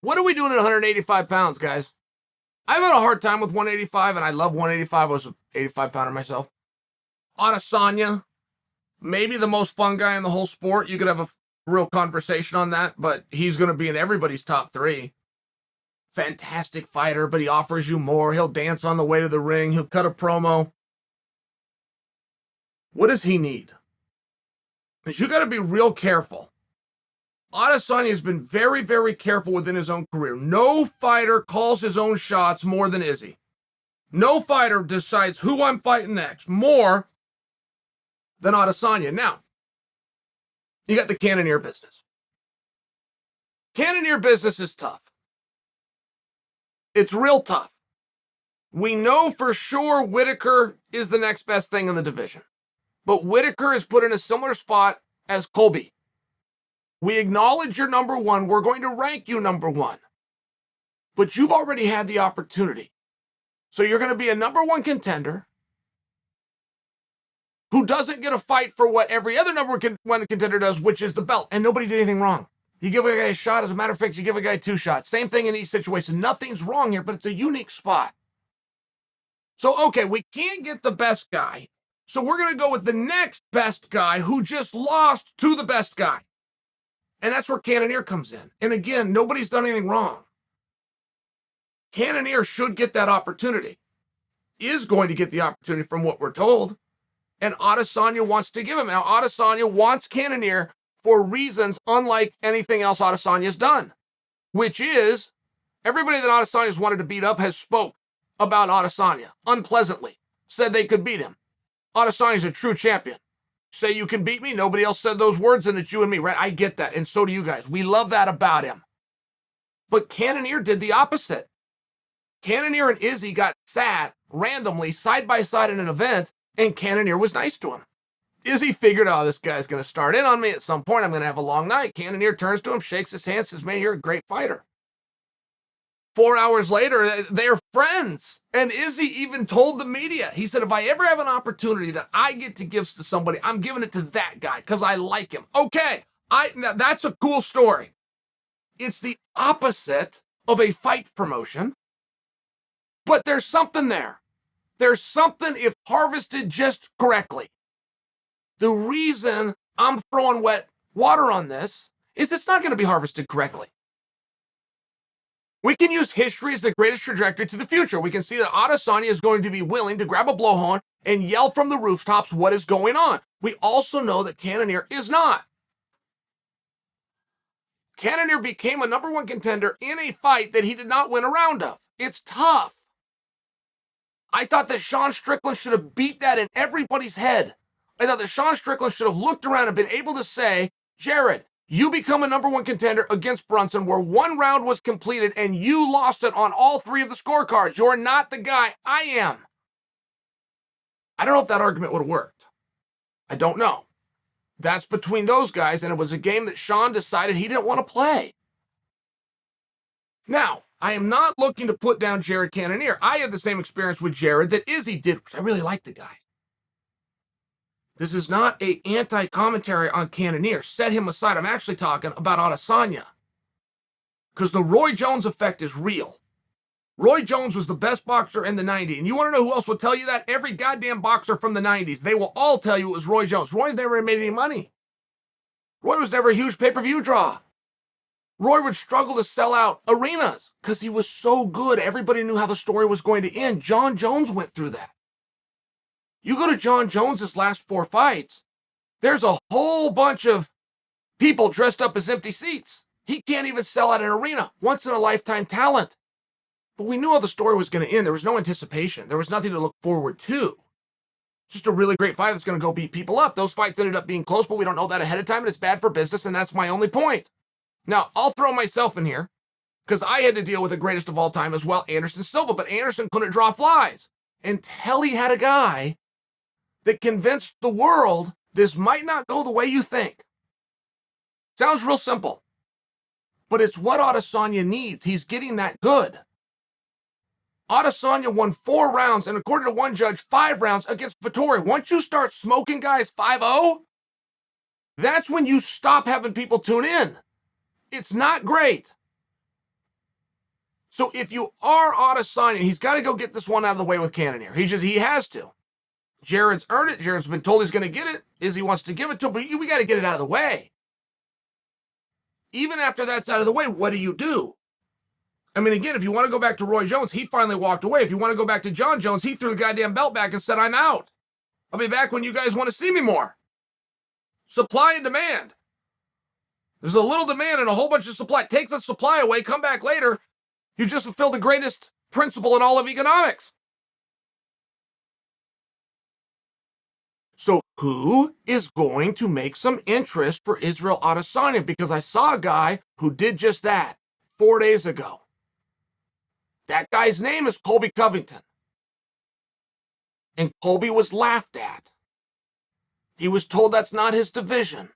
What are we doing at 185 pounds, guys? I've had a hard time with 185, and I love 185. I was an 85-pounder myself. Adesanya, maybe the most fun guy in the whole sport. You could have a real conversation on that, but he's going to be in everybody's top 3. Fantastic fighter, but he offers you more. He'll dance on the way to the ring. He'll cut a promo. What does he need? Because you got to be real careful. Adesanya has been very, very careful within his own career. No fighter calls his own shots more than Izzy. No fighter decides who I'm fighting next more than Adesanya. Now, you got the Cannonier business. Cannonier business is tough. It's real tough. We know for sure Whitaker is the next best thing in the division. But Whitaker is put in a similar spot as Colby. We acknowledge you're number 1. We're going to rank you number 1. But you've already had the opportunity. So you're going to be a number 1 contender who doesn't get a fight for what every other number 1 contender does, which is the belt. And nobody did anything wrong. You give a guy a shot. As a matter of fact, you give a guy 2 shots. Same thing in each situation. Nothing's wrong here, but it's a unique spot. So, okay, we can't get the best guy. So we're going to go with the next best guy who just lost to the best guy. And that's where Cannonier comes in. And again, nobody's done anything wrong. Cannonier should get that opportunity. Is going to get the opportunity from what we're told. And Adesanya wants to give him. Now, Adesanya wants Cannonier for reasons unlike anything else Adesanya's done. Which is, everybody that Adesanya's wanted to beat up has spoke about Adesanya unpleasantly. Said they could beat him. Adesanya's a true champion. Say you can beat me. Nobody else said those words, and it's you and me, right? I get that, and so do you guys. We love that about him. But Cannonier did the opposite. Cannonier and Izzy got sat randomly side by side in an event, and Cannonier was nice to him. Izzy figured, oh, this guy's going to start in on me at some point. I'm going to have a long night. Cannonier turns to him, shakes his hand, says, man, you're a great fighter. 4 hours later, they're friends. And Izzy even told the media, he said, if I ever have an opportunity that I get to give to somebody, I'm giving it to that guy because I like him. Okay, now that's a cool story. It's the opposite of a fight promotion, but there's something there. There's something if harvested just correctly. The reason I'm throwing wet water on this is it's not going to be harvested correctly. We can use history as the greatest trajectory to the future. We can see that Adesanya is going to be willing to grab a blowhorn and yell from the rooftops what is going on. We also know that Cannonier is not. Cannonier became a number 1 contender in a fight that he did not win a round of. It's tough. I thought that Sean Strickland should have beat that in everybody's head. I thought that Sean Strickland should have looked around and been able to say, Jared, you become a number 1 contender against Brunson where 1 round was completed and you lost it on all 3 of the scorecards. You're not the guy. I am. I don't know if that argument would have worked. I don't know. That's between those guys, and it was a game that Sean decided he didn't want to play. Now, I am not looking to put down Jared Cannonier. I had the same experience with Jared that Izzy did. I really like the guy. This is not an anti-commentary on Cannonier. Set him aside. I'm actually talking about Adesanya. Because the Roy Jones effect is real. Roy Jones was the best boxer in the 90s. And you want to know who else will tell you that? Every goddamn boxer from the 90s. They will all tell you it was Roy Jones. Roy's never made any money. Roy was never a huge pay-per-view draw. Roy would struggle to sell out arenas because he was so good. Everybody knew how the story was going to end. Jon Jones went through that. You go to Jon Jones's last 4 fights, there's a whole bunch of people dressed up as empty seats. He can't even sell out an arena. Once-in-a-lifetime talent. But we knew how the story was going to end. There was no anticipation. There was nothing to look forward to. Just a really great fight that's going to go beat people up. Those fights ended up being close, but we don't know that ahead of time, and it's bad for business, and that's my only point. Now, I'll throw myself in here because I had to deal with the greatest of all time as well, Anderson Silva, but Anderson couldn't draw flies until he had a guy that convinced the world this might not go the way you think. Sounds real simple, but it's what Adesanya needs. He's getting that good. Adesanya won 4 rounds, and according to one judge, 5 rounds against Vettori. Once you start smoking guys 5-0, that's when you stop having people tune in. It's not great. So if you are Adesanya, he's got to go get this one out of the way with Cannonier. He has to. Jared's earned it. Jared's been told he's going to get it. Izzy wants to give it to him, but we got to get it out of the way. Even after that's out of the way, what do? I mean, again, if you want to go back to Roy Jones, he finally walked away. If you want to go back to Jon Jones, he threw the goddamn belt back and said, I'm out. I'll be back when you guys want to see me more. Supply and demand. There's a little demand and a whole bunch of supply. Take the supply away, come back later. You just fulfilled the greatest principle in all of economics. So who is going to make some interest for Israel Adesanya? Because I saw a guy who did just that 4 days ago. That guy's name is Colby Covington. And Colby was laughed at. He was told that's not his division.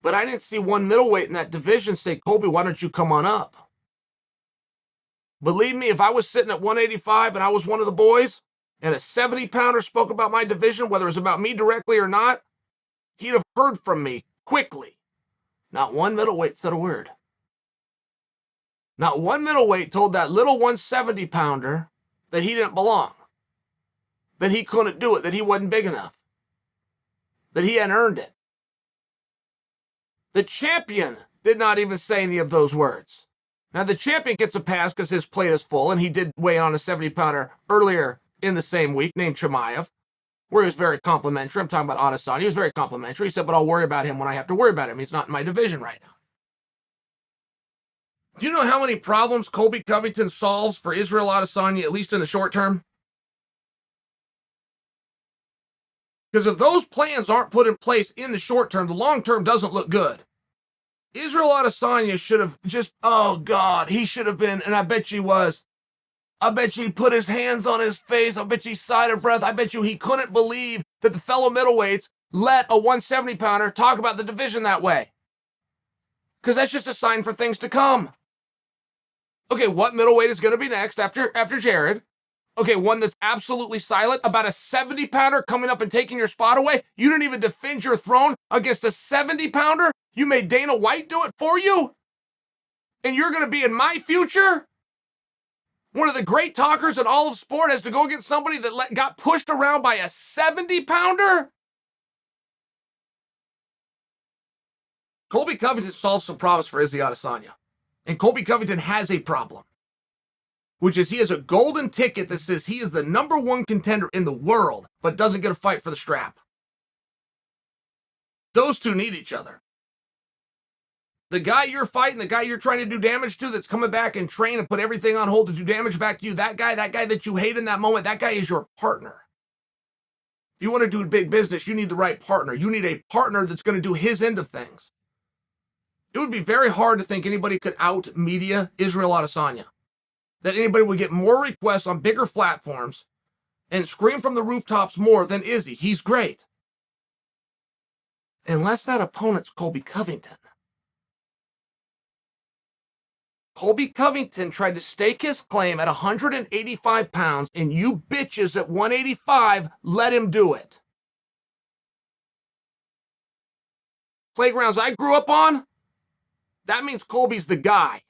But I didn't see one middleweight in that division say, Colby, why don't you come on up? Believe me, if I was sitting at 185 and I was one of the boys, and a 70-pounder spoke about my division, whether it was about me directly or not, he'd have heard from me quickly. Not one middleweight said a word. Not one middleweight told that little 170-pounder that he didn't belong, that he couldn't do it, that he wasn't big enough, that he hadn't earned it. The champion did not even say any of those words. Now, the champion gets a pass because his plate is full, and he did weigh on a 70-pounder earlier in the same week named Chimaev, where he was very complimentary. I'm talking about Adesanya. He was very complimentary. He said, but I'll worry about him when I have to worry about him. He's not in my division right now. Do you know how many problems Colby Covington solves for Israel Adesanya, at least in the short term? Because if those plans aren't put in place in the short term, the long term doesn't look good. Israel Adesanya should have just, oh God, he should have been, and I bet you was, I bet you he put his hands on his face. I bet you he sighed a breath. I bet you he couldn't believe that the fellow middleweights let a 170-pounder talk about the division that way. Because that's just a sign for things to come. Okay, what middleweight is going to be next after Jared? Okay, one that's absolutely silent about a 70-pounder coming up and taking your spot away. You didn't even defend your throne against a 70-pounder. You made Dana White do it for you? And you're going to be in my future? One of the great talkers in all of sport has to go against somebody that got pushed around by a 70-pounder? Colby Covington solves some problems for Izzy Adesanya. And Colby Covington has a problem, which is he has a golden ticket that says he is the #1 contender in the world, but doesn't get a fight for the strap. Those two need each other. The guy you're fighting, the guy you're trying to do damage to, that's coming back and train and put everything on hold to do damage back to you, that guy that you hate in that moment, that guy is your partner. If you want to do big business, you need the right partner. You need a partner that's going to do his end of things. It would be very hard to think anybody could out-media Israel Adesanya. That anybody would get more requests on bigger platforms and scream from the rooftops more than Izzy. He's great. Unless that opponent's Colby Covington. Colby Covington tried to stake his claim at 185 pounds, and you bitches at 185 let him do it. Playgrounds I grew up on, that means Colby's the guy.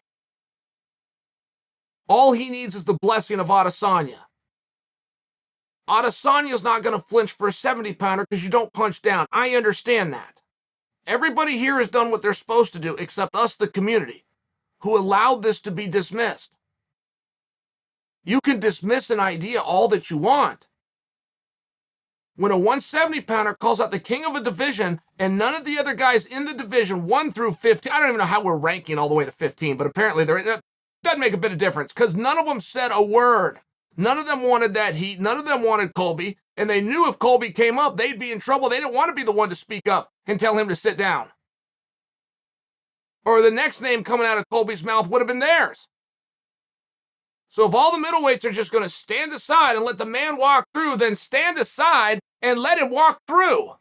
All he needs is the blessing of Adesanya. Adesanya's not going to flinch for a 70-pounder because you don't punch down. I understand that. Everybody here has done what they're supposed to do except us, the community, who allowed this to be dismissed. You can dismiss an idea all that you want. When a 170-pounder calls out the king of a division and none of the other guys in the division 1 through 15, I don't even know how we're ranking all the way to 15, but apparently it doesn't make a bit of difference because none of them said a word. None of them wanted that heat. None of them wanted Colby, and they knew if Colby came up, they'd be in trouble. They didn't want to be the one to speak up and tell him to sit down. Or the next name coming out of Colby's mouth would have been theirs. So if all the middleweights are just going to stand aside and let the man walk through, then stand aside and let him walk through.